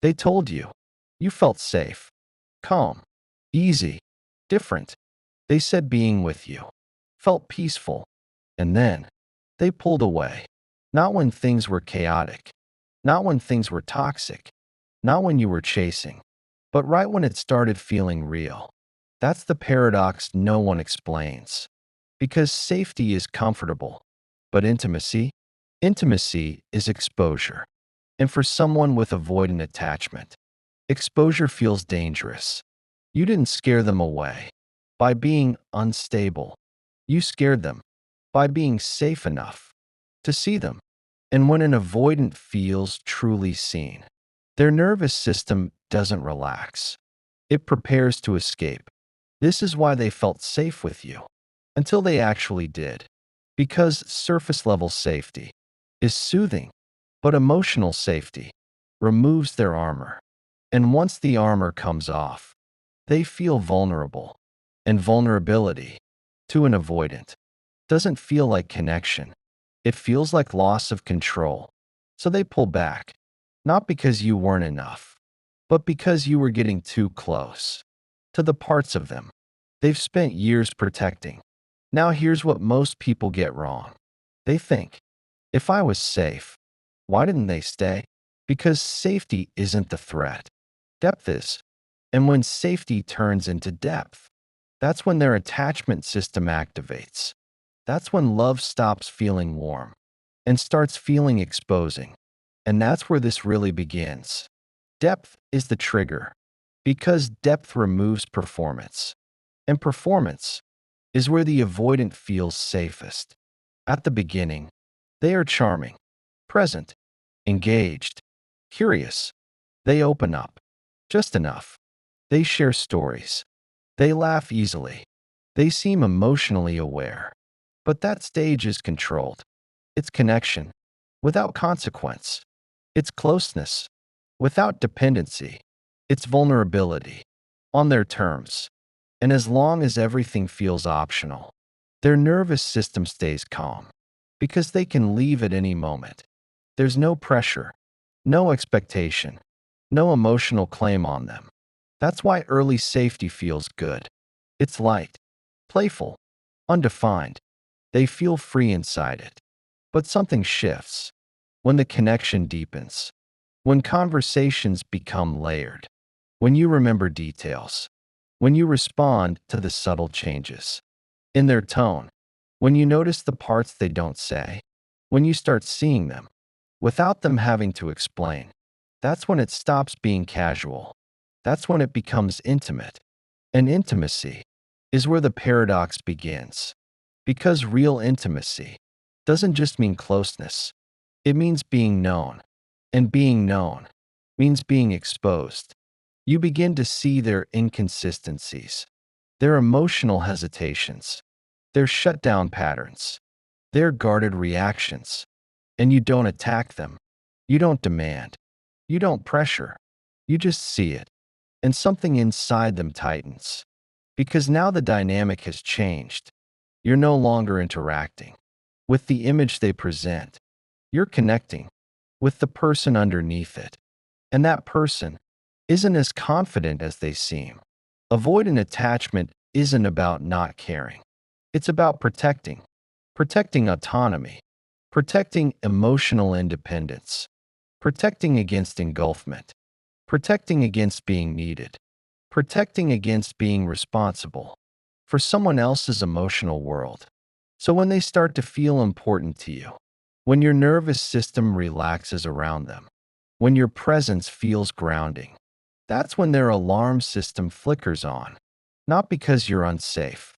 They told you. You felt safe, calm, easy, different. They said being with you felt peaceful. And then they pulled away. Not when things were chaotic, not when things were toxic, not when you were chasing, but right when it started feeling real. That's the paradox no one explains. Because safety is comfortable, but intimacy is exposure. And for someone with avoidant attachment, exposure feels dangerous. You didn't scare them away by being unstable. You scared them by being safe enough to see them. And when an avoidant feels truly seen, their nervous system doesn't relax. It prepares to escape. This is why they felt safe with you, until they actually did. Because surface level safety is soothing, but emotional safety removes their armor. And once the armor comes off, they feel vulnerable. And vulnerability, to an avoidant, doesn't feel like connection. It feels like loss of control. So they pull back, not because you weren't enough, but because you were getting too close to the parts of them they've spent years protecting. Now here's what most people get wrong. They think, if I was safe, why didn't they stay? Because safety isn't the threat. Depth is. And when safety turns into depth, that's when their attachment system activates. That's when love stops feeling warm and starts feeling exposing. And that's where this really begins. Depth is the trigger, because depth removes performance. And performance is where the avoidant feels safest. At the beginning, they are charming, present, engaged, curious. They open up, just enough. They share stories. They laugh easily. They seem emotionally aware. But that stage is controlled. It's connection, without consequence. It's closeness, without dependency. It's vulnerability, on their terms. And as long as everything feels optional, their nervous system stays calm, because they can leave at any moment. There's no pressure, no expectation, no emotional claim on them. That's why early safety feels good. It's light, playful, undefined. They feel free inside it. But something shifts when the connection deepens, when conversations become layered, when you remember details, when you respond to the subtle changes in their tone, when you notice the parts they don't say, when you start seeing them without them having to explain. That's when it stops being casual. That's when it becomes intimate. And intimacy is where the paradox begins. Because real intimacy doesn't just mean closeness, it means being known. And being known means being exposed. You begin to see their inconsistencies, their emotional hesitations, their shutdown patterns, their guarded reactions. And you don't attack them. You don't demand. You don't pressure. You just see it. And something inside them tightens. Because now the dynamic has changed. You're no longer interacting with the image they present. You're connecting with the person underneath it. And that person isn't as confident as they seem. Avoidant attachment isn't about not caring. It's about protecting autonomy, protecting emotional independence, protecting against engulfment, protecting against being needed, protecting against being responsible for someone else's emotional world. So when they start to feel important to you, when your nervous system relaxes around them, when your presence feels grounding, that's when their alarm system flickers on. Not because you're unsafe,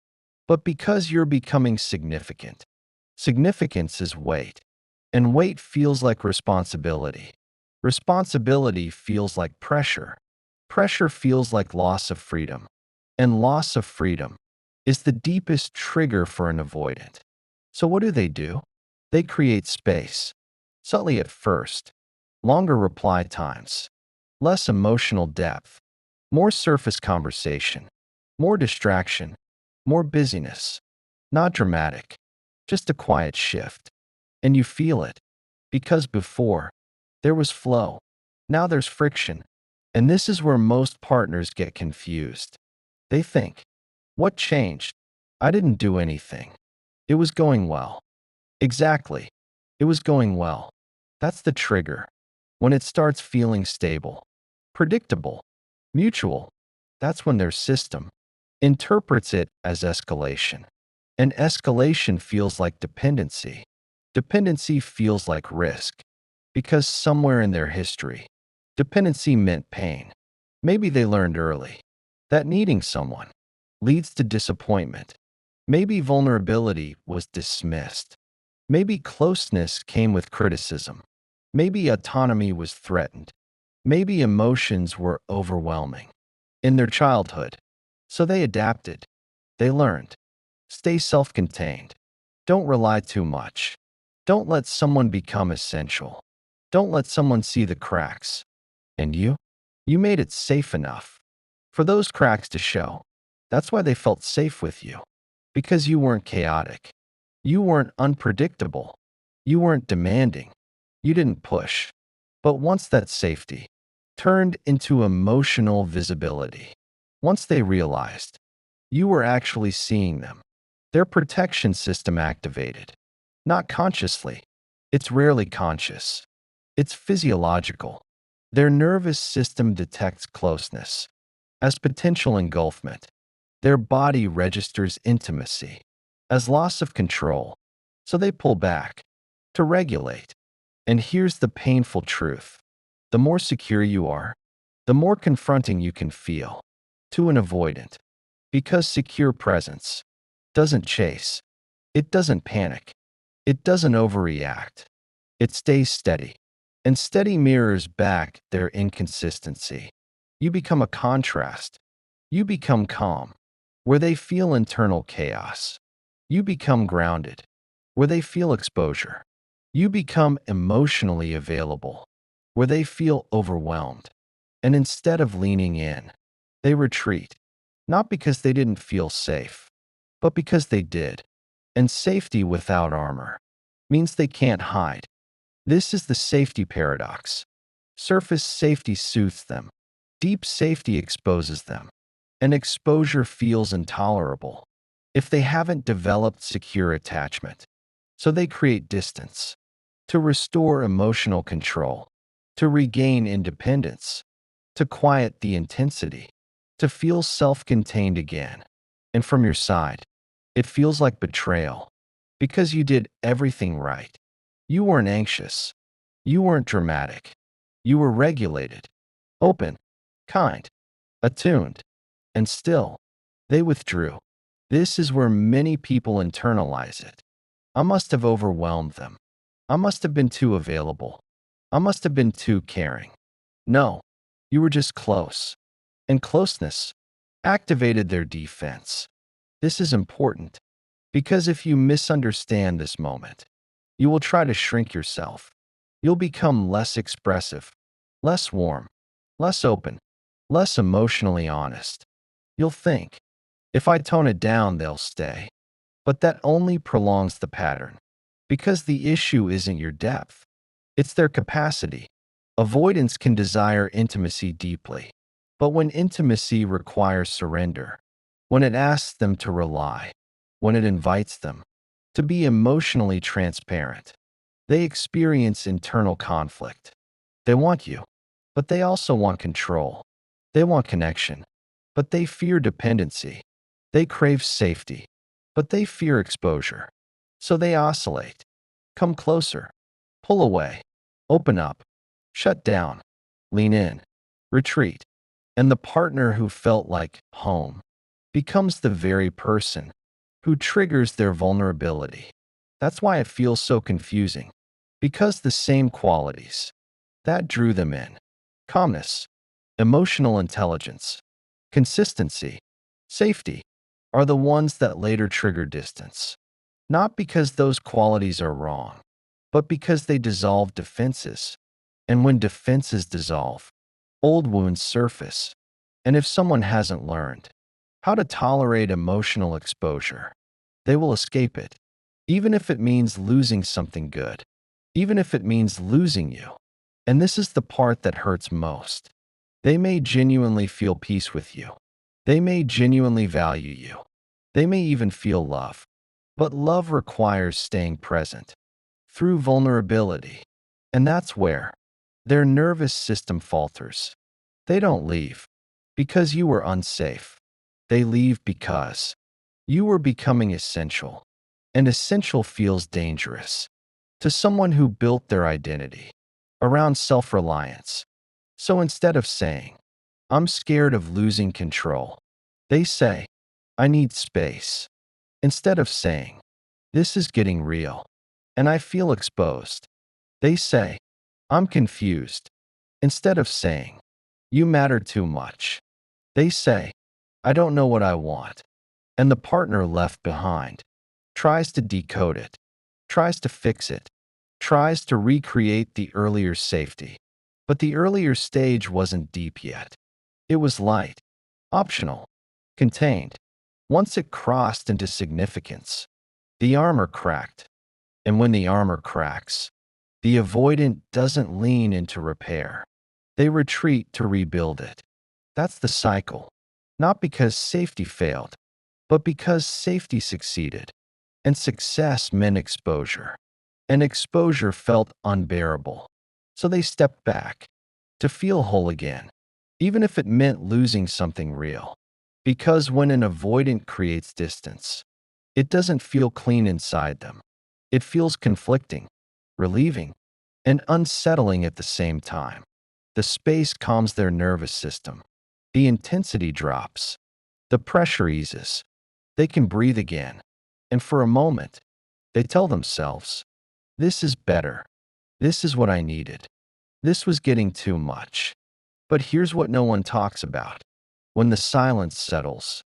but because you're becoming significant. Significance is weight, and weight feels like responsibility. Responsibility feels like pressure. Pressure feels like loss of freedom. And loss of freedom is the deepest trigger for an avoidant. So what do? They create space, subtly at first, longer reply times, less emotional depth, more surface conversation, more distraction, more busyness. Not dramatic, just a quiet shift. And you feel it, because before, there was flow. Now there's friction. And this is where most partners get confused. They think, what changed? I didn't do anything. It was going well. Exactly. It was going well. That's the trigger. When it starts feeling stable, predictable, mutual, that's when their system interprets it as escalation. And escalation feels like dependency. Dependency feels like risk. Because somewhere in their history, dependency meant pain. Maybe they learned early that needing someone leads to disappointment. Maybe vulnerability was dismissed. Maybe closeness came with criticism. Maybe autonomy was threatened. Maybe emotions were overwhelming in their childhood. So they adapted. They learned. Stay self-contained. Don't rely too much. Don't let someone become essential. Don't let someone see the cracks. And you? You made it safe enough for those cracks to show. That's why they felt safe with you. Because you weren't chaotic. You weren't unpredictable. You weren't demanding. You didn't push. But once that safety turned into emotional visibility, once they realized you were actually seeing them, their protection system activated. Not consciously. It's rarely conscious. It's physiological. Their nervous system detects closeness as potential engulfment. Their body registers intimacy as loss of control. So they pull back to regulate. And here's the painful truth. The more secure you are, the more confronting you can feel to an avoidant. Because secure presence doesn't chase. It doesn't panic. It doesn't overreact. It stays steady. And steady mirrors back their inconsistency. You become a contrast. You become calm, where they feel internal chaos. You become grounded, where they feel exposure. You become emotionally available, where they feel overwhelmed. And instead of leaning in, they retreat, not because they didn't feel safe, but because they did. And safety without armor means they can't hide. This is the safety paradox. Surface safety soothes them. Deep safety exposes them. And exposure feels intolerable if they haven't developed secure attachment. So they create distance to restore emotional control, to regain independence, to quiet the intensity, to feel self-contained again. And from your side, it feels like betrayal because you did everything right. You weren't anxious. You weren't dramatic. You were regulated, open, kind, attuned, and still, they withdrew. This is where many people internalize it. I must have overwhelmed them. I must have been too available. I must have been too caring. No, you were just close. And closeness activated their defense. This is important because if you misunderstand this moment, you will try to shrink yourself. You'll become less expressive, less warm, less open, less emotionally honest. You'll think, if I tone it down, they'll stay. But that only prolongs the pattern, because the issue isn't your depth, it's their capacity. Avoidance can desire intimacy deeply, but when intimacy requires surrender, when it asks them to rely, when it invites them to be emotionally transparent, they experience internal conflict. They want you, but they also want control. They want connection, but they fear dependency. They crave safety, but they fear exposure. So they oscillate. Come closer. Pull away. Open up. Shut down. Lean in. Retreat. And the partner who felt like home becomes the very person who triggers their vulnerability. That's why it feels so confusing. Because the same qualities that drew them in, calmness, emotional intelligence, consistency, safety, are the ones that later trigger distance. Not because those qualities are wrong, but because they dissolve defenses. And when defenses dissolve, old wounds surface. And if someone hasn't learned how to tolerate emotional exposure, they will escape it, even if it means losing something good, even if it means losing you. And this is the part that hurts most. They may genuinely feel peace with you. They may genuinely value you. They may even feel love. But love requires staying present through vulnerability. And that's where their nervous system falters. They don't leave because you were unsafe. They leave because you were becoming essential. And essential feels dangerous to someone who built their identity around self-reliance. So instead of saying, I'm scared of losing control, they say, I need space. Instead of saying, this is getting real, and I feel exposed, they say, I'm confused. Instead of saying, you matter too much, they say, I don't know what I want. And the partner left behind tries to decode it, tries to fix it, tries to recreate the earlier safety. But the earlier stage wasn't deep yet. It was light, optional, contained. Once it crossed into significance, the armor cracked. And when the armor cracks, the avoidant doesn't lean into repair. They retreat to rebuild it. That's the cycle. Not because safety failed, but because safety succeeded. And success meant exposure. And exposure felt unbearable. So they stepped back to feel whole again, even if it meant losing something real. Because when an avoidant creates distance, it doesn't feel clean inside them. It feels conflicting, relieving, and unsettling at the same time. The space calms their nervous system. The intensity drops. The pressure eases. They can breathe again. And for a moment, they tell themselves, this is better. This is what I needed. This was getting too much. But here's what no one talks about. When the silence settles,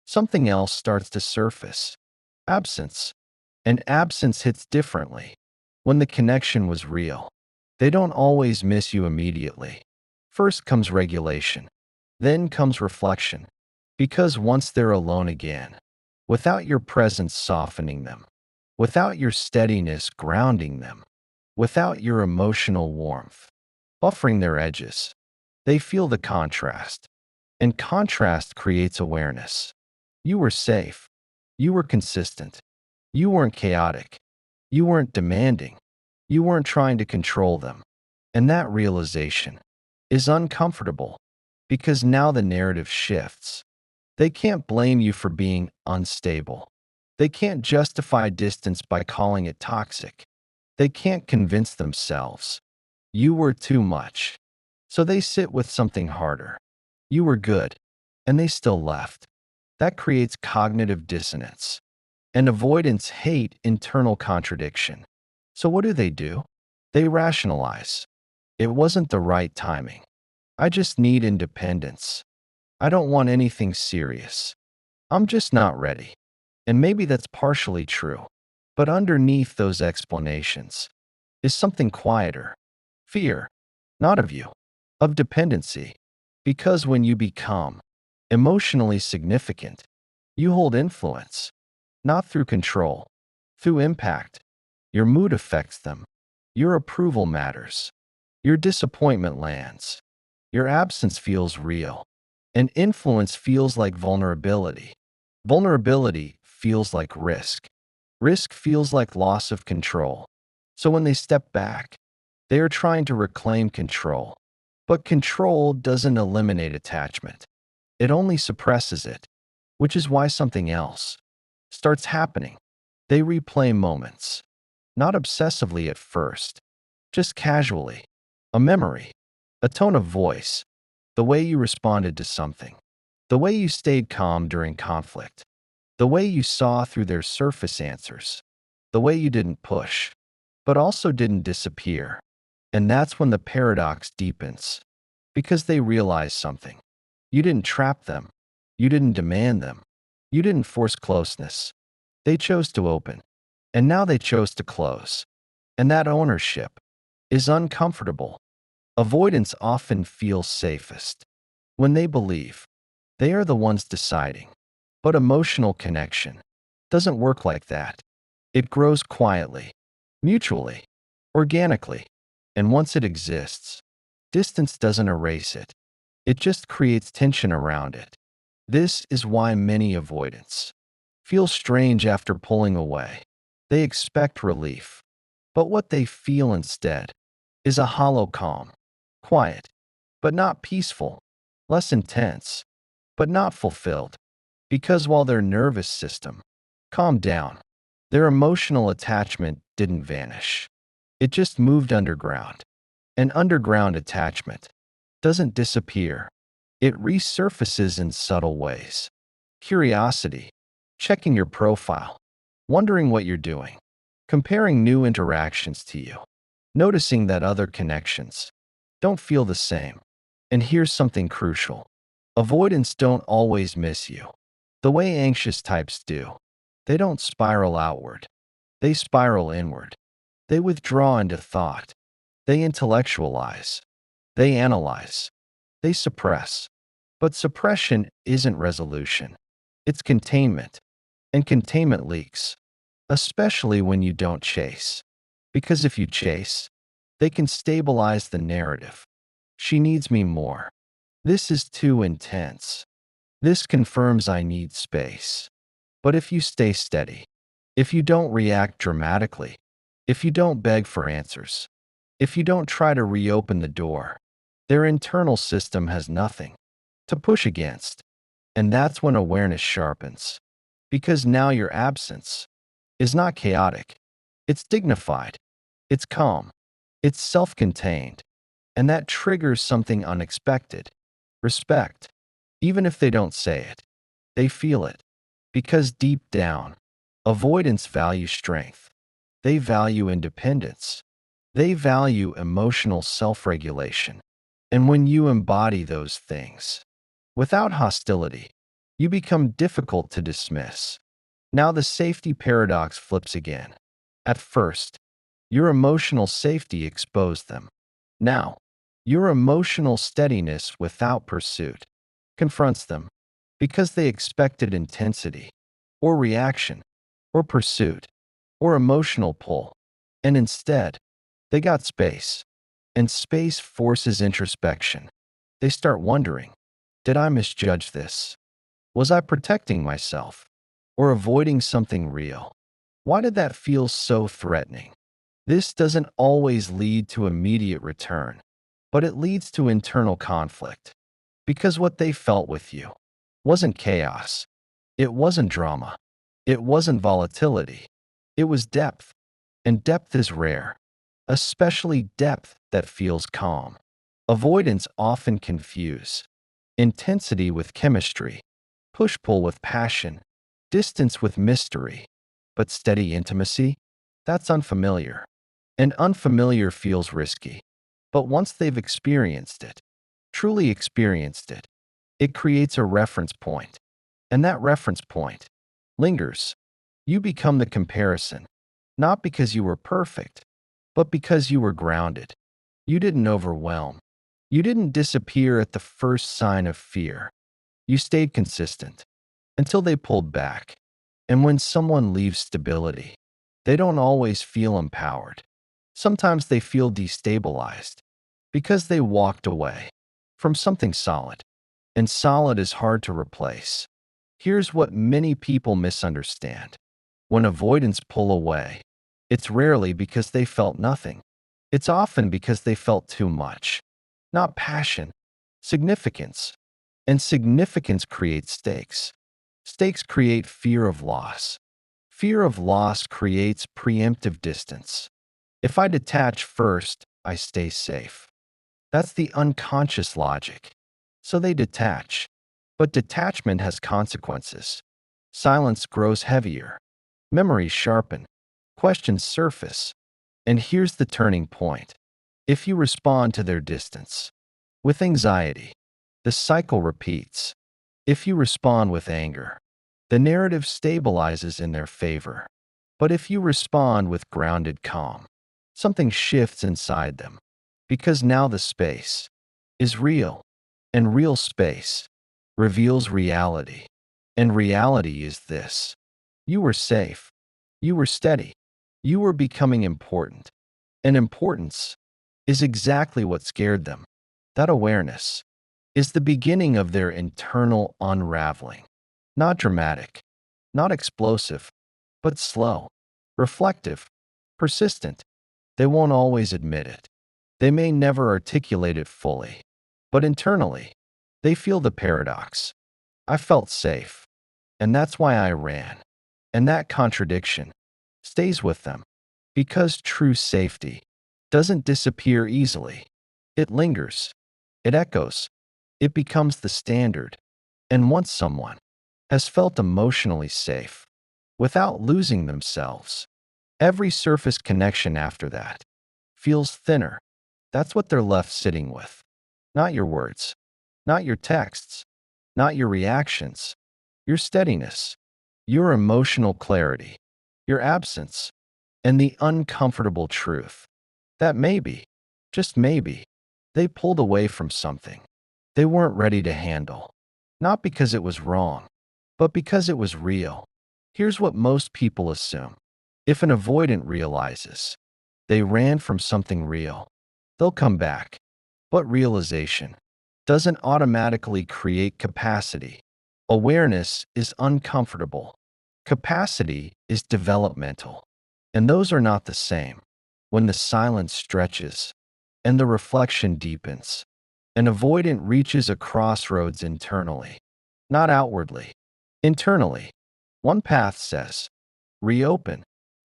something else starts to surface. Absence. And absence hits differently. When the connection was real, they don't always miss you immediately. First comes regulation. Then comes reflection. Because once they're alone again, without your presence softening them, without your steadiness grounding them, without your emotional warmth buffering their edges, they feel the contrast. And contrast creates awareness. You were safe. You were consistent. You weren't chaotic. You weren't demanding. You weren't trying to control them. And that realization is uncomfortable because now the narrative shifts. They can't blame you for being unstable. They can't justify distance by calling it toxic. They can't convince themselves you were too much. So they sit with something harder. You were good, and they still left. That creates cognitive dissonance. And avoidants hate internal contradiction. So what do? They rationalize. It wasn't the right timing. I just need independence. I don't want anything serious. I'm just not ready. And maybe that's partially true. But underneath those explanations is something quieter. Fear, not of you, of dependency. Because when you become emotionally significant, you hold influence, not through control, through impact. Your mood affects them. Your approval matters. Your disappointment lands. Your absence feels real. And influence feels like vulnerability. Vulnerability feels like risk. Risk feels like loss of control. So when they step back, they are trying to reclaim control. But control doesn't eliminate attachment. It only suppresses it, which is why something else starts happening. They replay moments, not obsessively at first, just casually. A memory, a tone of voice, the way you responded to something, the way you stayed calm during conflict, the way you saw through their surface answers, the way you didn't push, but also didn't disappear. And that's when the paradox deepens, because they realize something. You didn't trap them. You didn't demand them. You didn't force closeness. They chose to open, and now they chose to close. And that ownership is uncomfortable. Avoidants often feel safest when they believe they are the ones deciding. But emotional connection doesn't work like that. It grows quietly, mutually, organically. And once it exists, distance doesn't erase it. It just creates tension around it. This is why many avoidants feel strange after pulling away. They expect relief, but what they feel instead is a hollow calm, quiet, but not peaceful, less intense, but not fulfilled. Because while their nervous system calmed down, their emotional attachment didn't vanish. It just moved underground. An underground attachment doesn't disappear. It resurfaces in subtle ways. Curiosity, checking your profile, wondering what you're doing, comparing new interactions to you, noticing that other connections don't feel the same. And here's something crucial. Avoidants don't always miss you the way anxious types do. They don't spiral outward. They spiral inward. They withdraw into thought. They intellectualize. They analyze. They suppress. But suppression isn't resolution. It's containment. And containment leaks, especially when you don't chase. Because if you chase, they can stabilize the narrative. She needs me more. This is too intense. This confirms I need space. But if you stay steady, if you don't react dramatically, if you don't beg for answers, if you don't try to reopen the door, their internal system has nothing to push against. And that's when awareness sharpens. Because now your absence is not chaotic. It's dignified. It's calm. It's self-contained. And that triggers something unexpected. Respect. Even if they don't say it, they feel it. Because deep down, avoidants value strength. They value independence. They value emotional self-regulation. And when you embody those things, without hostility, you become difficult to dismiss. Now the safety paradox flips again. At first, your emotional safety exposed them. Now, your emotional steadiness without pursuit confronts them because they expected intensity, or reaction, or pursuit, or emotional pull. And instead, they got space. And space forces introspection. They start wondering, did I misjudge this? Was I protecting myself? Or avoiding something real? Why did that feel so threatening? This doesn't always lead to immediate return, but it leads to internal conflict. Because what they felt with you wasn't chaos. It wasn't drama. It wasn't volatility. It was depth. And depth is rare, especially depth that feels calm. Avoidants often confuse intensity with chemistry, push-pull with passion, distance with mystery. But steady intimacy? That's unfamiliar. And unfamiliar feels risky. But once they've experienced it, truly experienced it, it creates a reference point. And that reference point lingers. You become the comparison, not because you were perfect, but because you were grounded. You didn't overwhelm. You didn't disappear at the first sign of fear. You stayed consistent until they pulled back. And when someone leaves stability, they don't always feel empowered. Sometimes they feel destabilized because they walked away from something solid. And solid is hard to replace. Here's what many people misunderstand. When avoidants pull away, it's rarely because they felt nothing. It's often because they felt too much. Not passion, significance. And significance creates stakes. Stakes create fear of loss. Fear of loss creates preemptive distance. If I detach first, I stay safe. That's the unconscious logic. So they detach. But detachment has consequences. Silence grows heavier. Memories sharpen. Questions surface. And here's the turning point. If you respond to their distance with anxiety, the cycle repeats. If you respond with anger, the narrative stabilizes in their favor. But if you respond with grounded calm, something shifts inside them. Because now the space is real, and real space reveals reality. And reality is this. You were safe. You were steady. You were becoming important. And importance is exactly what scared them. That awareness. is the beginning of their internal unraveling. Not dramatic, not explosive, but slow, reflective, persistent. They won't always admit it. They may never articulate it fully, but internally, they feel the paradox. I felt safe, and that's why I ran. And that contradiction stays with them, because true safety doesn't disappear easily. It lingers, it echoes, it becomes the standard. And once someone has felt emotionally safe, without losing themselves, every surface connection after that feels thinner. That's what they're left sitting with. Not your words, not your texts, not your reactions, your steadiness, your emotional clarity, your absence, and the uncomfortable truth that maybe, just maybe, they pulled away from something they weren't ready to handle. Not because it was wrong, but because it was real. Here's what most people assume. If an avoidant realizes they ran from something real, they'll come back. But realization doesn't automatically create capacity. Awareness is uncomfortable. Capacity is developmental. And those are not the same. When the silence stretches and the reflection deepens, an avoidant reaches a crossroads internally, not outwardly. Internally, one path says, reopen,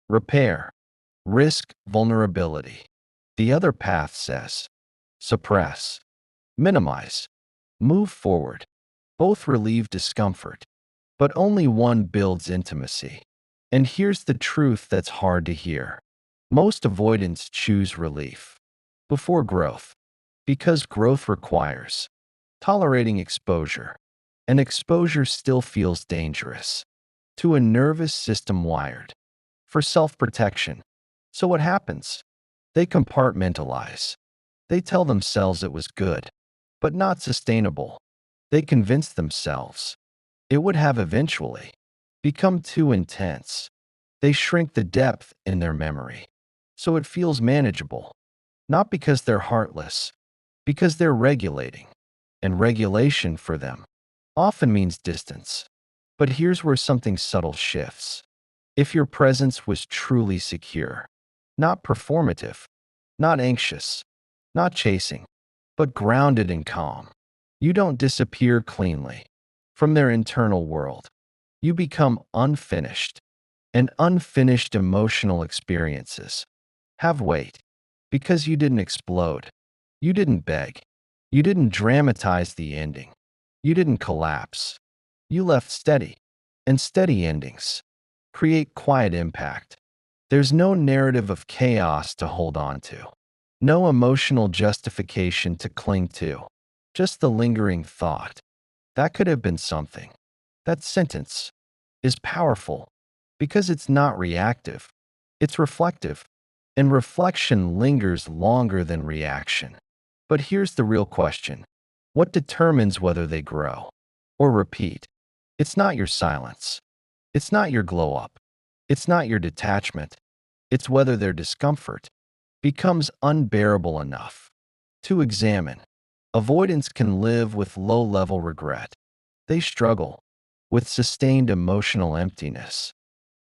repair, risk vulnerability. The other path says, suppress, minimize, move forward. Both relieve discomfort, but only one builds intimacy. And here's the truth that's hard to hear. Most avoidants choose relief before growth, because growth requires tolerating exposure, and exposure still feels dangerous to a nervous system wired for self-protection. So what happens? They compartmentalize. They tell themselves it was good, but not sustainable. They convince themselves it would have eventually become too intense. They shrink the depth in their memory so it feels manageable, not because they're heartless, because they're regulating. And regulation for them often means distance. But here's where something subtle shifts. If your presence was truly secure, not performative, not anxious, not chasing, but grounded and calm, you don't disappear cleanly from their internal world. You become unfinished, and unfinished emotional experiences have weight because you didn't explode. You didn't beg. You didn't dramatize the ending. You didn't collapse. You left steady, and steady endings create quiet impact. There's no narrative of chaos to hold on to, no emotional justification to cling to, just the lingering thought. That could have been something. That sentence is powerful because it's not reactive, it's reflective, and reflection lingers longer than reaction. But here's the real question. What determines whether they grow or repeat? It's not your silence. It's not your glow up. It's not your detachment. It's whether their discomfort becomes unbearable enough to examine. Avoidance can live with low-level regret. They struggle with sustained emotional emptiness.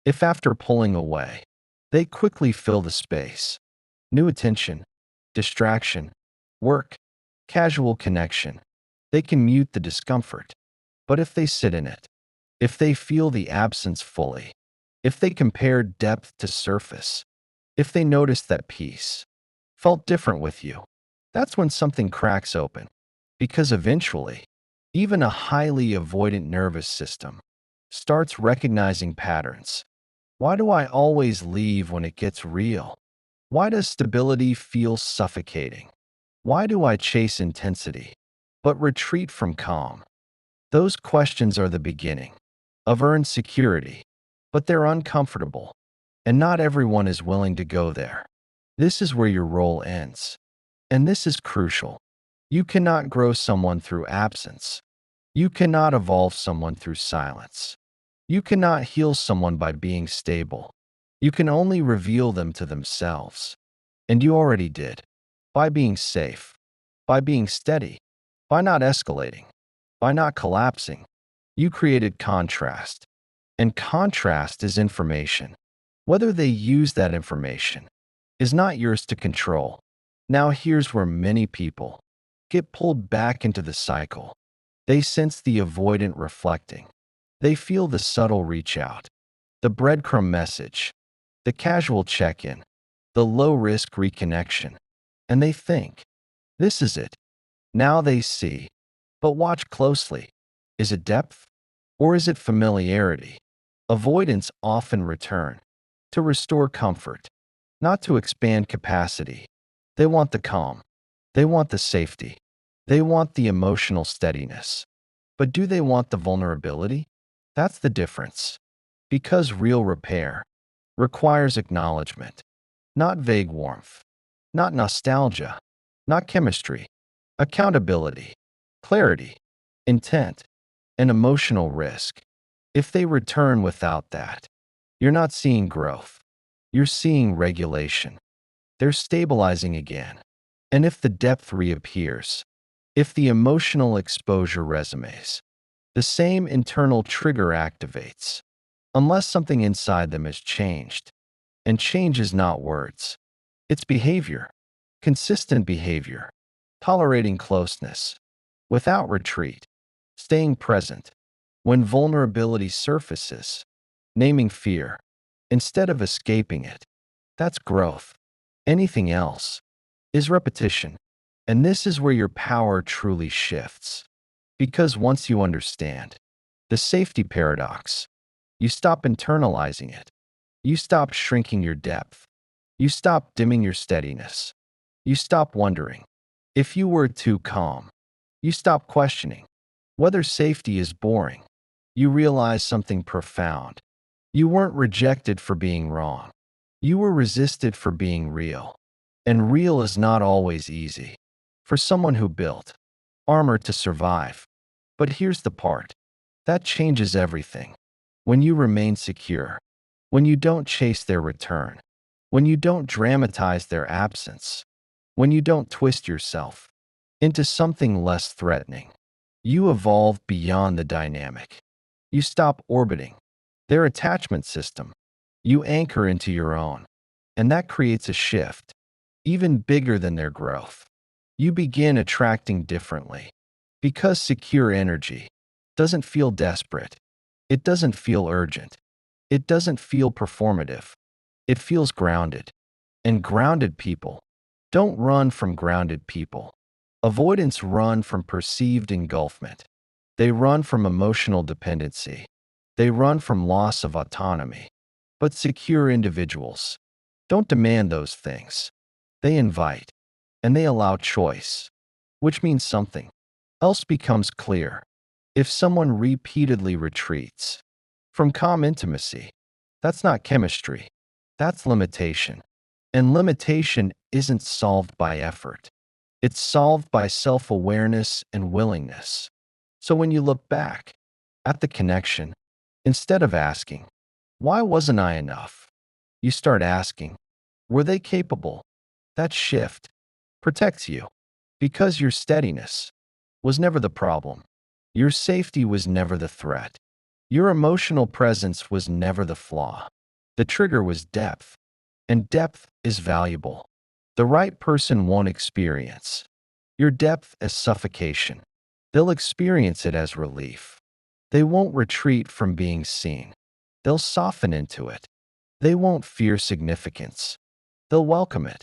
If after pulling away, they quickly fill the space, new attention, distraction, work, casual connection, they can mute the discomfort. But if they sit in it, if they feel the absence fully, if they compare depth to surface, if they notice that peace felt different with you, that's when something cracks open. Because eventually, even a highly avoidant nervous system starts recognizing patterns. Why do I always leave when it gets real? Why does stability feel suffocating? Why do I chase intensity, but retreat from calm? Those questions are the beginning of earned security, but they're uncomfortable, and not everyone is willing to go there. This is where your role ends. And this is crucial. You cannot grow someone through absence. You cannot evolve someone through silence. You cannot heal someone by being stable. You can only reveal them to themselves. And you already did. By being safe. By being steady. By not escalating, by not collapsing, you created contrast. And contrast is information. Whether they use that information is not yours to control. Now, here's where many people get pulled back into the cycle. They sense the avoidant reflecting. They feel the subtle reach out, the breadcrumb message, the casual check in, the low risk reconnection. And they think, this is it. Now they see. But watch closely. Is it depth or is it familiarity? Avoidants often return to restore comfort, not to expand capacity. They want the calm. They want the safety. They want the emotional steadiness. But do they want the vulnerability? That's the difference. Because real repair requires acknowledgement, not vague warmth, not nostalgia, not chemistry, accountability, clarity, intent, and emotional risk. If they return without that, you're not seeing growth. You're seeing regulation. They're stabilizing again. And if the depth reappears, if the emotional exposure resumes, the same internal trigger activates, unless something inside them has changed. And change is not words. It's behavior, consistent behavior, tolerating closeness, without retreat, staying present. When vulnerability surfaces, naming fear instead of escaping it, that's growth. Anything else is repetition. And this is where your power truly shifts. Because once you understand the safety paradox, you stop internalizing it. You stop shrinking your depth. You stop dimming your steadiness. You stop wondering if you were too calm. You stop questioning whether safety is boring. You realize something profound. You weren't rejected for being wrong. You were resisted for being real. And real is not always easy for someone who built armor to survive. But here's the part that changes everything. When you remain secure, when you don't chase their return, when you don't dramatize their absence, when you don't twist yourself into something less threatening, you evolve beyond the dynamic. You stop orbiting their attachment system. You anchor into your own. And that creates a shift, even bigger than their growth. You begin attracting differently. Because secure energy doesn't feel desperate. It doesn't feel urgent. It doesn't feel performative. It feels grounded. And grounded people don't run from grounded people. Avoidants run from perceived engulfment. They run from emotional dependency. They run from loss of autonomy. But secure individuals don't demand those things. They invite, and they allow choice, which means something else becomes clear. If someone repeatedly retreats from calm intimacy, that's not chemistry. That's limitation. And limitation isn't solved by effort. It's solved by self-awareness and willingness. So when you look back at the connection, instead of asking, why wasn't I enough? You start asking, were they capable? That shift protects you because your steadiness was never the problem. Your safety was never the threat. Your emotional presence was never the flaw. The trigger was depth, and depth is valuable. The right person won't experience your depth as suffocation. They'll experience it as relief. They won't retreat from being seen. They'll soften into it. They won't fear significance. They'll welcome it.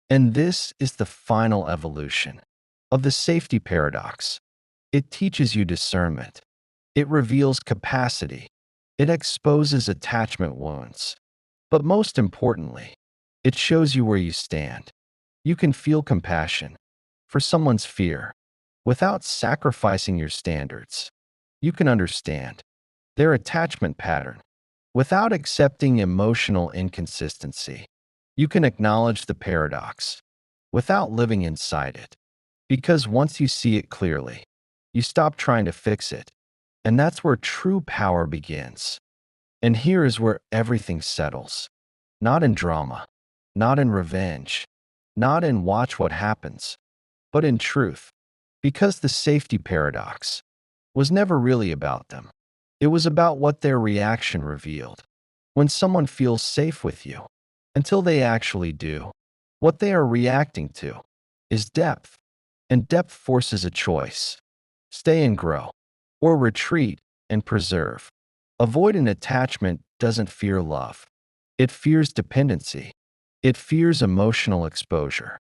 And this is the final evolution of the safety paradox. It teaches you discernment. It reveals capacity. It exposes attachment wounds. But most importantly, it shows you where you stand. You can feel compassion for someone's fear without sacrificing your standards. You can understand their attachment pattern without accepting emotional inconsistency. You can acknowledge the paradox without living inside it. Because once you see it clearly, you stop trying to fix it. And that's where true power begins. And here is where everything settles. Not in drama, not in revenge, not in watch what happens, but in truth. Because the safety paradox was never really about them. It was about what their reaction revealed. When someone feels safe with you, until they actually do, what they are reacting to is depth, and depth forces a choice: stay and grow, or retreat and preserve. Avoidant attachment doesn't fear love. It fears dependency. It fears emotional exposure.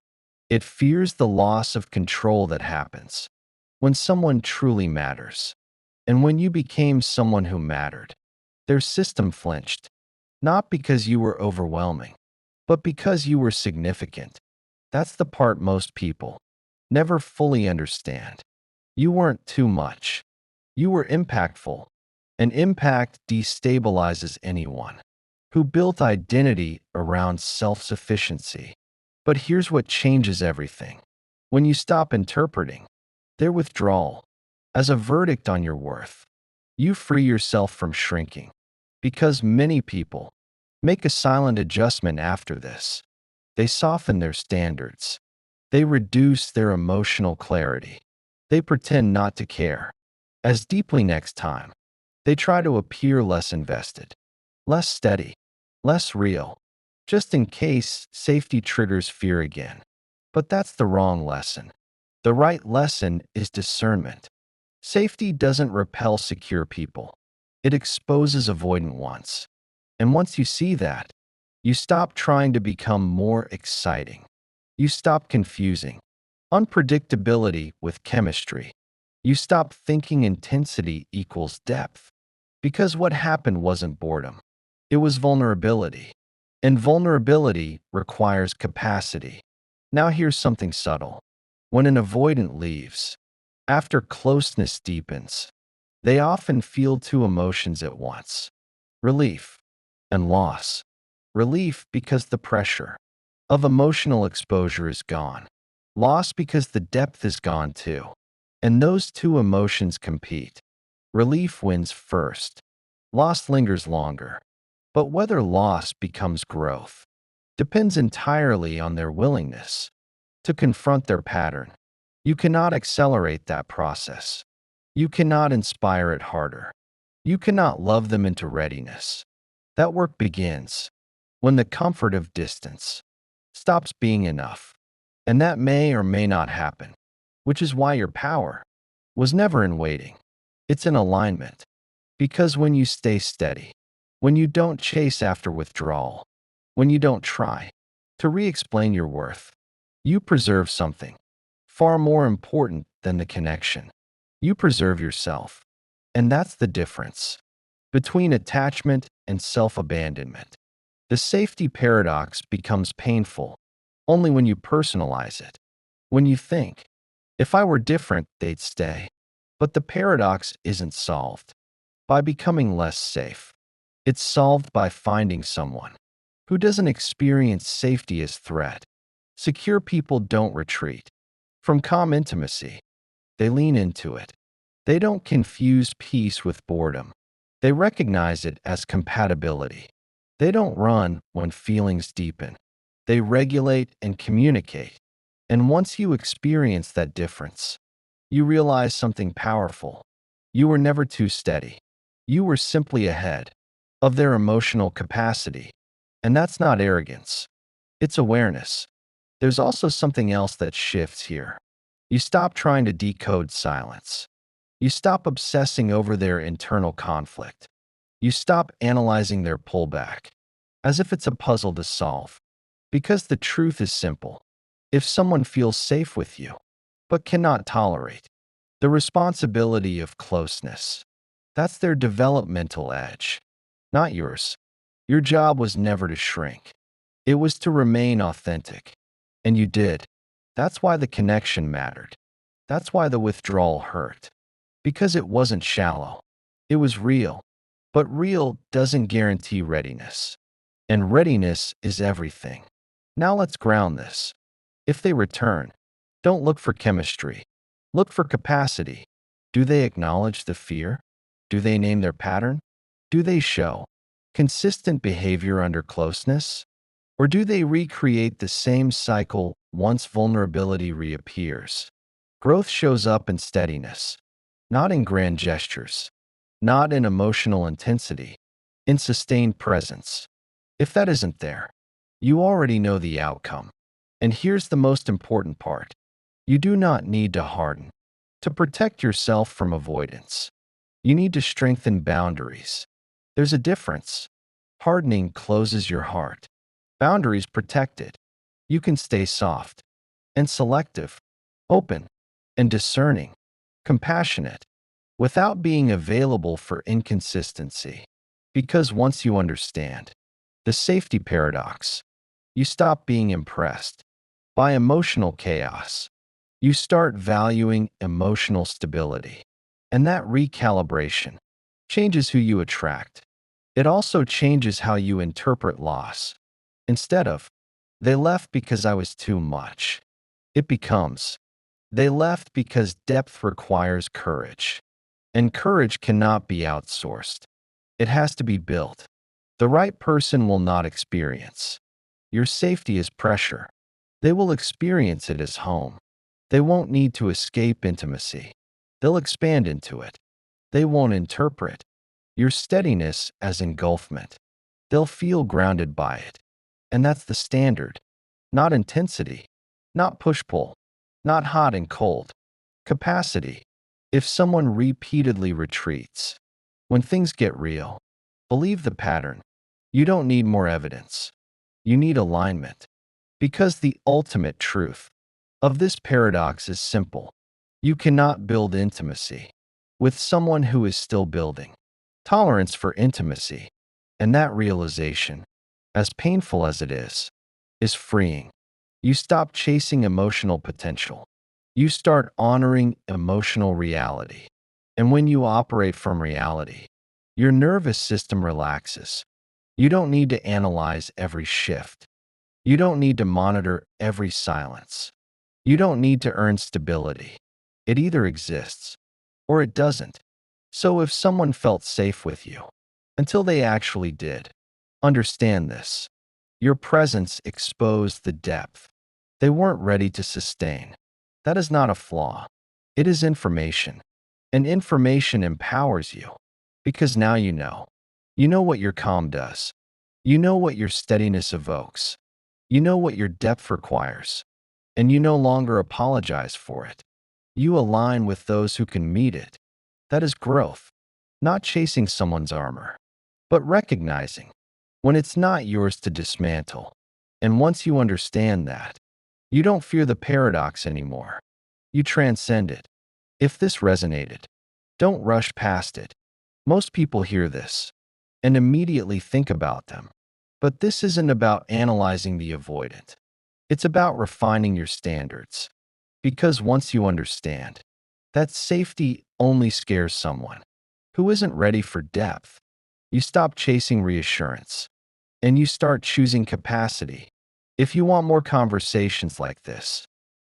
It fears the loss of control that happens when someone truly matters. And when you became someone who mattered, their system flinched, not because you were overwhelming, but because you were significant. That's the part most people never fully understand. You weren't too much. You were impactful, and impact destabilizes anyone who built identity around self-sufficiency. But here's what changes everything. When you stop interpreting their withdrawal as a verdict on your worth, you free yourself from shrinking. Because many people make a silent adjustment after this. They soften their standards. They reduce their emotional clarity. They pretend not to care as deeply next time. They try to appear less invested, less steady, less real, just in case safety triggers fear again. But that's the wrong lesson. The right lesson is discernment. Safety doesn't repel secure people. It exposes avoidant ones. And once you see that, you stop trying to become more exciting. You stop confusing unpredictability with chemistry. You stop thinking intensity equals depth. Because what happened wasn't boredom, it was vulnerability. And vulnerability requires capacity. Now here's something subtle. When an avoidant leaves, after closeness deepens, they often feel two emotions at once: relief and loss. Relief because the pressure of emotional exposure is gone. Loss because the depth is gone too. And those two emotions compete. Relief wins first. Loss lingers longer. But whether loss becomes growth depends entirely on their willingness to confront their pattern. You cannot accelerate that process. You cannot inspire it harder. You cannot love them into readiness. That work begins when the comfort of distance stops being enough. And that may or may not happen, which is why your power was never in waiting. It's in alignment. Because when you stay steady, when you don't chase after withdrawal, when you don't try to re-explain your worth, you preserve something far more important than the connection. You preserve yourself. And that's the difference between attachment and self-abandonment. The safety paradox becomes painful only when you personalize it. When you think, if I were different, they'd stay. But the paradox isn't solved by becoming less safe. It's solved by finding someone who doesn't experience safety as threat. Secure people don't retreat from calm intimacy. They lean into it. They don't confuse peace with boredom. They recognize it as compatibility. They don't run when feelings deepen. They regulate and communicate. And once you experience that difference, you realize something powerful. You were never too steady. You were simply ahead of their emotional capacity. And that's not arrogance. It's awareness. There's also something else that shifts here. You stop trying to decode silence. You stop obsessing over their internal conflict. You stop analyzing their pullback as if it's a puzzle to solve. Because the truth is simple. If someone feels safe with you, but cannot tolerate the responsibility of closeness, that's their developmental edge, not yours. Your job was never to shrink. It was to remain authentic. And you did. That's why the connection mattered. That's why the withdrawal hurt. Because it wasn't shallow. It was real. But real doesn't guarantee readiness. And readiness is everything. Now let's ground this. If they return, don't look for chemistry. Look for capacity. Do they acknowledge the fear? Do they name their pattern? Do they show consistent behavior under closeness? Or do they recreate the same cycle once vulnerability reappears? Growth shows up in steadiness, not in grand gestures, not in emotional intensity, in sustained presence. If that isn't there, you already know the outcome. And here's the most important part. You do not need to harden to protect yourself from avoidance. You need to strengthen boundaries. There's a difference. Hardening closes your heart. Boundaries protect it. You can stay soft and selective, open and discerning, compassionate, without being available for inconsistency. Because once you understand the safety paradox, you stop being impressed by emotional chaos. You start valuing emotional stability. And that recalibration changes who you attract. It also changes how you interpret loss. Instead of, they left because I was too much, it becomes, they left because depth requires courage. And courage cannot be outsourced. It has to be built. The right person will not experience your safety as pressure. They will experience it as home. They won't need to escape intimacy. They'll expand into it. They won't interpret your steadiness as engulfment. They'll feel grounded by it. And that's the standard. Not intensity, not push-pull, not hot and cold. Capacity. If someone repeatedly retreats, when things get real, believe the pattern. You don't need more evidence. You need alignment. Because the ultimate truth of this paradox is simple. You cannot build intimacy with someone who is still building. Tolerance for intimacy, and that realization, as painful as it is freeing. You stop chasing emotional potential. You start honoring emotional reality. And when you operate from reality, your nervous system relaxes. You don't need to analyze every shift. You don't need to monitor every silence. You don't need to earn stability. It either exists or it doesn't. So if someone felt safe with you until they actually did, understand this. Your presence exposed the depth they weren't ready to sustain. That is not a flaw. It is information. And information empowers you because now you know. You know what your calm does. You know what your steadiness evokes. You know what your depth requires. And you no longer apologize for it. You align with those who can meet it. That is growth, not chasing someone's armor, but recognizing when it's not yours to dismantle. And once you understand that, you don't fear the paradox anymore. You transcend it. If this resonated, don't rush past it. Most people hear this and immediately think about them. But this isn't about analyzing the avoidant. It's about refining your standards. Because once you understand that safety only scares someone who isn't ready for depth, you stop chasing reassurance and you start choosing capacity. If you want more conversations like this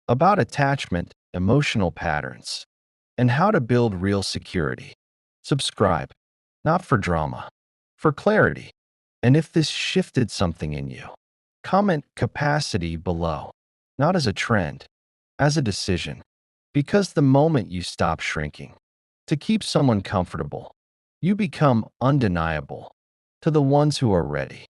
about attachment, emotional patterns, and how to build real security, subscribe, not for drama, for clarity. And if this shifted something in you, comment capacity below, not as a trend, as a decision. Because the moment you stop shrinking to keep someone comfortable, you become undeniable to the ones who are ready.